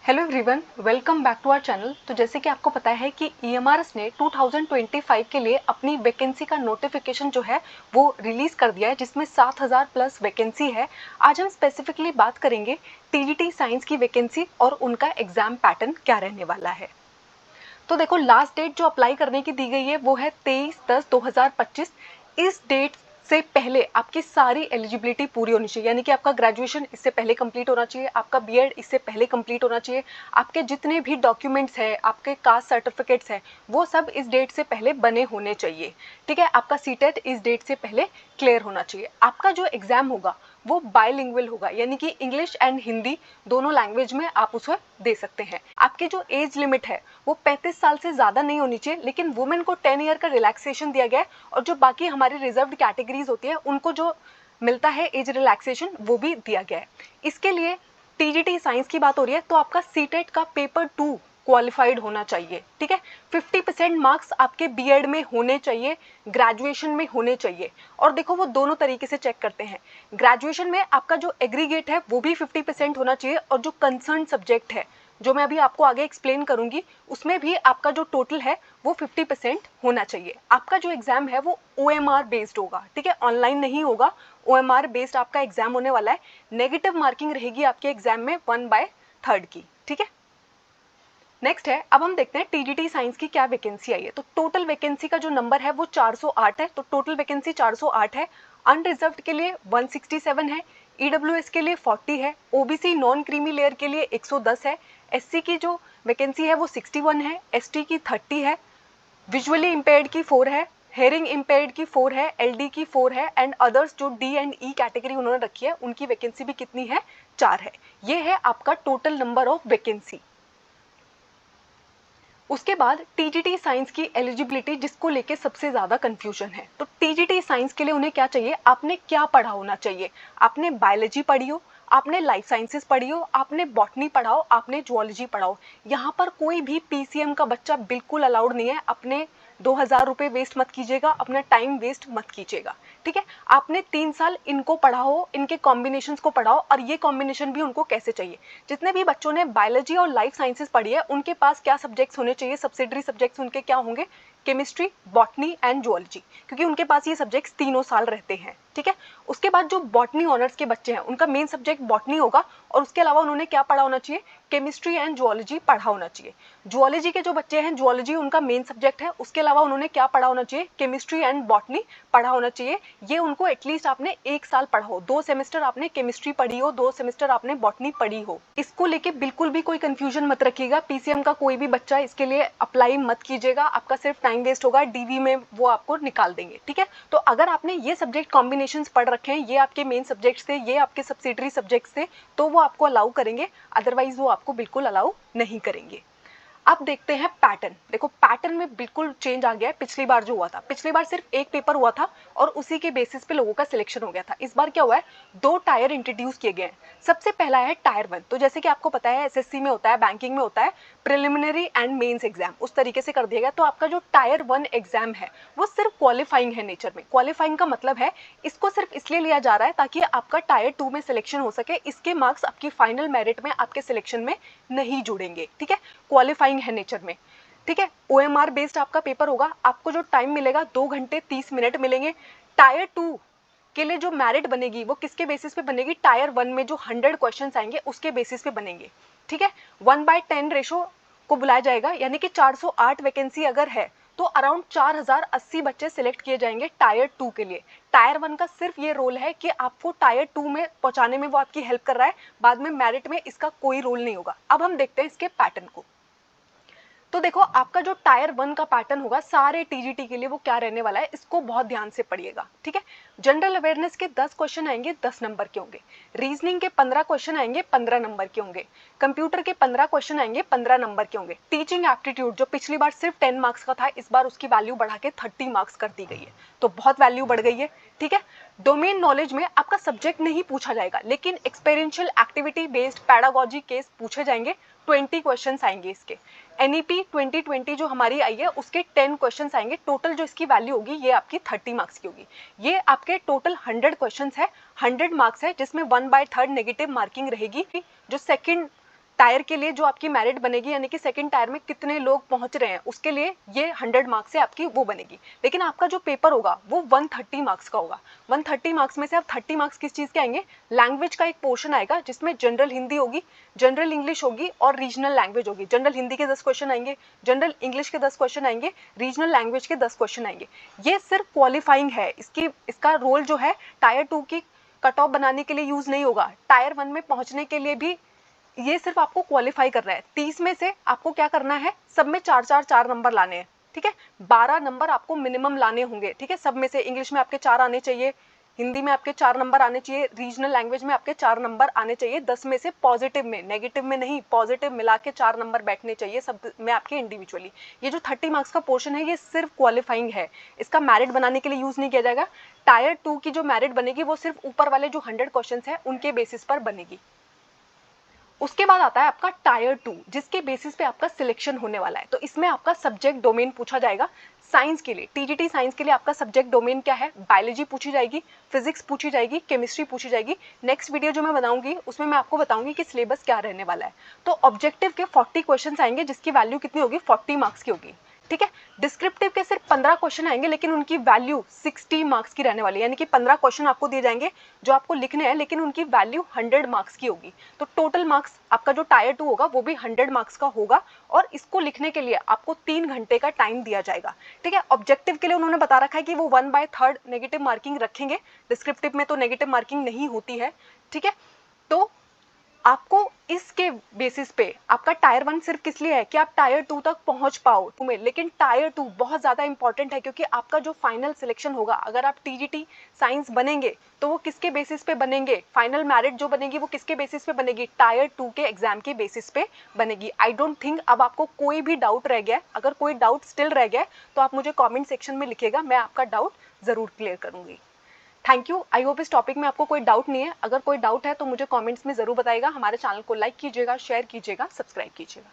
Hello everyone, welcome back to our channel. तो जैसे कि आपको पता है कि ईएमआरएस ने 2025 के लिए अपनी वैकेंसी का नोटिफिकेशन जो है वो रिलीज़ कर दिया है, जिसमें 7000 प्लस वैकेंसी है। आज हम स्पेसिफिकली बात करेंगे टीजीटी साइंस की वैकेंसी और उनका एग्ज़ाम पैटर्न क्या रहने वाला है। तो देखो, लास्ट डेट जो अप्लाई करने की दी गई है वो है 23/10/2025। इस डेट से पहले आपकी सारी एलिजिबिलिटी पूरी होनी चाहिए, यानी कि आपका ग्रेजुएशन इससे पहले कंप्लीट होना चाहिए, आपका बीएड इससे पहले कंप्लीट होना चाहिए, आपके जितने भी डॉक्यूमेंट्स हैं, आपके कास्ट सर्टिफिकेट्स हैं, वो सब इस डेट से पहले बने होने चाहिए। ठीक है, आपका सीटेट इस डेट से पहले क्लियर होना चाहिए। आपका जो एग्ज़ाम होगा वो बायलिंगुअल होगा, यानी कि इंग्लिश एंड हिंदी दोनों लैंग्वेज में आप उसे दे सकते हैं। आपकी जो एज लिमिट है वो 35 साल से ज़्यादा नहीं होनी चाहिए, लेकिन वुमेन को 10 ईयर का रिलैक्सेशन दिया गया है, और जो बाकी हमारी रिजर्व्ड कैटेगरीज होती है उनको जो मिलता है एज रिलैक्सेशन वो भी दिया गया है। इसके लिए टीजीटी साइंस की बात हो रही है तो आपका सीटेट का पेपर 2 क्वालिफाइड होना चाहिए। ठीक है, 50% मार्क्स आपके बीएड में होने चाहिए, ग्रेजुएशन में होने चाहिए। और देखो, वो दोनों तरीके से चेक करते हैं। ग्रेजुएशन में आपका जो एग्रीगेट है वो भी 50% होना चाहिए, और जो कंसर्न सब्जेक्ट है जो मैं अभी आपको आगे एक्सप्लेन करूंगी उसमें भी आपका जो टोटल है वो 50% होना चाहिए। आपका जो एग्जाम है वो ओएमआर बेस्ड होगा। ठीक है, ऑनलाइन नहीं होगा, ओएमआर बेस्ड आपका एग्जाम होने वाला है। नेगेटिव मार्किंग रहेगी आपके एग्जाम में 1/3 की। ठीक है, नेक्स्ट है, अब हम देखते हैं टीजीटी साइंस की क्या वैकेंसी आई है। तो टोटल वैकेंसी का जो नंबर है वो 408 है। तो टोटल वैकेंसी 408 है। अनरिजर्व्ड के लिए 167 है, ईडब्ल्यूएस के लिए 40 है, ओबीसी नॉन क्रीमी लेयर के लिए 110 है, एससी की जो वैकेंसी है वो 61 है, एसटी की 30 है, विजुअली इम्पेयर्ड की 4 है, हेयरिंग इम्पेयर्ड की 4 है, एलडी की 4 है, एंड अदर्स जो डी एंड ई कैटेगरी उन्होंने रखी है उनकी वैकेंसी भी कितनी है, 4 है। ये है आपका टोटल नंबर ऑफ वैकेंसी। उसके बाद टीजीटी साइंस की एलिजिबिलिटी, जिसको लेके सबसे ज़्यादा कंफ्यूजन है। तो टीजीटी साइंस के लिए उन्हें क्या चाहिए, आपने क्या पढ़ा होना चाहिए। आपने बायोलॉजी पढ़ी हो, आपने लाइफ साइंसेस पढ़ी हो, आपने बॉटनी पढ़ा हो, आपने जुअलॉजी पढ़ा हो। यहाँ पर कोई भी पीसीएम का बच्चा बिल्कुल अलाउड नहीं है। अपने 2000 रुपये वेस्ट मत कीजिएगा, अपना टाइम वेस्ट मत कीजिएगा। ठीक है, आपने 3 साल इनको पढ़ा हो, इनके कॉम्बिनेशंस को पढ़ा हो, और ये कॉम्बिनेशन भी उनको कैसे चाहिए। जितने भी बच्चों ने बायोलॉजी और लाइफ साइंसेस पढ़ी है उनके पास क्या सब्जेक्ट्स होने चाहिए, सब्सिडरी सब्जेक्ट्स उनके क्या होंगे, केमिस्ट्री, बॉटनी एंड जुअलॉजी, क्योंकि उनके पास ये सब्जेक्ट्स तीनों साल रहते हैं। ठीक है, उसके बाद जो बॉटनी ऑनर्स के बच्चे हैं उनका मेन सब्जेक्ट बॉटनी होगा, और उसके अलावा उन्होंने क्या पढ़ा होना चाहिए, केमिस्ट्री एंड जुअलॉजी पढ़ा होना चाहिए। जुअलॉजी के जो बच्चे हैं, जुअलॉजी उनका मेन सब्जेक्ट है, उसके अलावा उन्होंने क्या पढ़ा होना चाहिए, केमिस्ट्री एंड बॉटनी पढ़ा होना चाहिए। ये उनको एटलीस्ट आपने 1 साल पढ़ा हो, 2 सेमेस्टर आपने केमिस्ट्री पढ़ी हो, 2 सेमेस्टर आपने बॉटनी पढ़ी हो। इसको लेके बिल्कुल भी कोई कंफ्यूजन मत रखिएगा। पीसीएम का कोई भी बच्चा इसके लिए अप्लाई मत कीजिएगा, आपका सिर्फ टाइम वेस्ट होगा, डीवी में वो आपको निकाल देंगे। ठीक है, तो अगर आपने ये सब्जेक्ट कॉम्बिनेशंस पढ़ रखे हैं, ये आपके मेन सब्जेक्ट्स थे, ये आपके सब्सिडरी सब्जेक्ट्स थे, तो वो आपको अलाउ करेंगे, अदरवाइज वो आपको बिल्कुल अलाउ नहीं करेंगे। अब देखते हैं पैटर्न। देखो, पैटर्न में बिल्कुल चेंज आ गया है। पिछली बार जो हुआ था, पिछली बार सिर्फ एक पेपर हुआ था और उसी के बेसिस पे लोगों का सिलेक्शन हो गया था। इस बार क्या हुआ है, 2 टायर इंट्रोड्यूस किए गए हैं। सबसे पहला है टायर 1। तो जैसे कि आपको पता है एसएससी में होता है, बैंकिंग में होता है प्रिलिमिनरी एंड मेंस एग्जाम, उस तरीके से कर दिया गया। तो आपका जो टायर 1 एग्जाम है वो सिर्फ क्वालिफाइंग है नेचर में। क्वालिफाइंग का मतलब है इसको सिर्फ इसलिए लिया जा रहा है ताकि आपका टायर 2 में सिलेक्शन हो सके। इसके मार्क्स आपकी फाइनल मेरिट में आपके सिलेक्शन में नहीं जुड़ेंगे। ठीक है, क्वालिफाइंग है नेचर में। ठीक है, ओएमआर बेस्ड आपका पेपर होगा। आपको जो टाइम मिलेगा 2 घंटे 30 मिनट मिलेंगे। टायर 2 के लिए जो मेरिट बनेगी वो किसके बेसिस पे बनेगी, टायर 1 में जो 100 क्वेश्चन आएंगे उसके बेसिस पे बनेंगे। ठीक है, 1/10 रेशो को बुलाया जाएगा, यानी कि 408 वैकेंसी अगर है तो अराउंड 4080 बच्चे सिलेक्ट किए जाएंगे टायर 2 के लिए। टायर 1 का सिर्फ ये रोल है कि आपको टायर 2 में पहुंचाने में वो आपकी हेल्प कर रहा है, बाद में मेरिट में इसका कोई रोल नहीं होगा। अब हम देखते हैं इसके पैटर्न को। तो देखो, आपका जो टायर 1 का पैटर्न होगा सारे टीजीटी के लिए वो क्या रहने वाला है, इसको बहुत ध्यान से पढ़िएगा। ठीक है, जनरल अवेयरनेस के 10 क्वेश्चन आएंगे, 10 नंबर के होंगे। रीजनिंग के 15 क्वेश्चन आएंगे, 15 नंबर के होंगे। कंप्यूटर के 15 क्वेश्चन आएंगे, 15 नंबर के होंगे। टीचिंग एप्टीट्यूड जो पिछली बार सिर्फ 10 मार्क्स का था, इस बार उसकी वैल्यू बढ़ा के 30 मार्क्स कर दी गई है, तो बहुत वैल्यू बढ़ गई है। ठीक है, डोमेन नॉलेज में आपका सब्जेक्ट नहीं पूछा जाएगा, लेकिन एक्सपेरिएंशियल एक्टिविटी बेस्ड पैडागोजी केस पूछे जाएंगे। 20 क्वेश्चंस आएंगे इसके। एनईपी 2020 जो हमारी आई है उसके 10 क्वेश्चंस आएंगे। टोटल जो इसकी वैल्यू होगी ये आपकी 30 मार्क्स की होगी। ये आपके टोटल 100 क्वेश्चंस है, 100 मार्क्स है, जिसमें 1/3 नेगेटिव मार्किंग रहेगी। जो सेकंड टायर के लिए जो आपकी मेरिट बनेगी, यानी कि सेकंड टायर में कितने लोग पहुंच रहे हैं, उसके लिए ये 100 मार्क्स से आपकी वो बनेगी। लेकिन आपका जो पेपर होगा वो 130 मार्क्स का होगा। 130 मार्क्स में से आप 30 मार्क्स किस चीज़ के आएंगे, लैंग्वेज का एक पोर्शन आएगा जिसमें जनरल हिंदी होगी, जनरल इंग्लिश होगी और रीजनल लैंग्वेज होगी। जनरल हिंदी के 10 क्वेश्चन आएंगे, जनरल इंग्लिश के 10 क्वेश्चन आएंगे, रीजनल लैंग्वेज के 10 क्वेश्चन आएंगे। ये सिर्फ क्वालिफाइंग है, इसका रोल जो है टायर 2 की कट ऑफ बनाने के लिए यूज नहीं होगा। टायर 1 में पहुंचने के लिए भी ये सिर्फ आपको क्वालिफाई कर रहा है। 30 में से आपको क्या करना है, सब में 4 नंबर लाने हैं, ठीक है। 12 नंबर आपको मिनिमम लाने होंगे, ठीक है। सब में से इंग्लिश में आपके 4 आने चाहिए, हिंदी में आपके 4 नंबर आने चाहिए, रीजनल लैंग्वेज में आपके 4 नंबर आने चाहिए। 10 में से पॉजिटिव में, नेगेटिव में नहीं, पॉजिटिव मिला के 4 नंबर बैठने चाहिए सब में आपके इंडिविजुअली। ये जो 30 मार्क्स का पोर्शन है ये सिर्फ क्वालिफाइंग है, इसका मेरिट बनाने के लिए यूज नहीं किया जाएगा। टायर 2 की जो मेरिट बनेगी वो सिर्फ ऊपर वाले जो 100 क्वेश्चन है उनके बेसिस पर बनेगी। उसके बाद आता है आपका टायर 2, जिसके बेसिस पे आपका सिलेक्शन होने वाला है। तो इसमें आपका सब्जेक्ट डोमेन पूछा जाएगा। साइंस के लिए, टीजीटी साइंस के लिए आपका सब्जेक्ट डोमेन क्या है, बायोलॉजी पूछी जाएगी, फिजिक्स पूछी जाएगी, केमिस्ट्री पूछी जाएगी। नेक्स्ट वीडियो जो मैं बनाऊंगी उसमें मैं आपको बताऊंगी कि सिलेबस क्या रहने वाला है। तो ऑब्जेक्टिव के 40 क्वेश्चन आएंगे जिसकी वैल्यू कितनी होगी, 40 मार्क्स की होगी, ठीक है। डिस्क्रिप्टिव के सिर्फ 15 क्वेश्चन आएंगे लेकिन उनकी वैल्यू 60 मार्क्स की रहने वाली है, यानी कि 15 क्वेश्चन आपको दिए जाएंगे जो आपको लिखने हैं लेकिन उनकी वैल्यू 100 मार्क्स की होगी। तो टोटल मार्क्स आपका जो टायर 2 होगा वो भी 100 मार्क्स का होगा और इसको लिखने के लिए आपको 3 घंटे का टाइम दिया जाएगा, ठीक है। ऑब्जेक्टिव के लिए उन्होंने बता रखा है कि वो 1/3 नेगेटिव मार्किंग रखेंगे, डिस्क्रिप्टिव में तो नेगेटिव मार्किंग नहीं होती है, ठीक है। तो आपको इसके बेसिस पे आपका टायर 1 सिर्फ किस लिए है कि आप टायर 2 तक पहुंच पाओ तुम्हें, लेकिन टायर 2 बहुत ज़्यादा इंपॉर्टेंट है क्योंकि आपका जो फाइनल सिलेक्शन होगा, अगर आप टीजीटी साइंस बनेंगे तो वो किसके बेसिस पे बनेंगे, फाइनल मेरिट जो बनेगी वो किसके बेसिस पे बनेगी, टायर 2 के एग्जाम के बेसिस पे बनेगी। आई डोंट थिंक अब आपको कोई भी डाउट रह गया है। अगर कोई डाउट स्टिल रह गया है तो आप मुझे कॉमेंट सेक्शन में लिखिएगा, मैं आपका डाउट ज़रूर क्लियर करूँगी। Thank you. आई होप इस टॉपिक में आपको कोई डाउट नहीं है। अगर कोई डाउट है तो मुझे कमेंट्स में ज़रूर बताइएगा। हमारे चैनल को लाइक कीजिएगा, शेयर कीजिएगा, सब्सक्राइब कीजिएगा।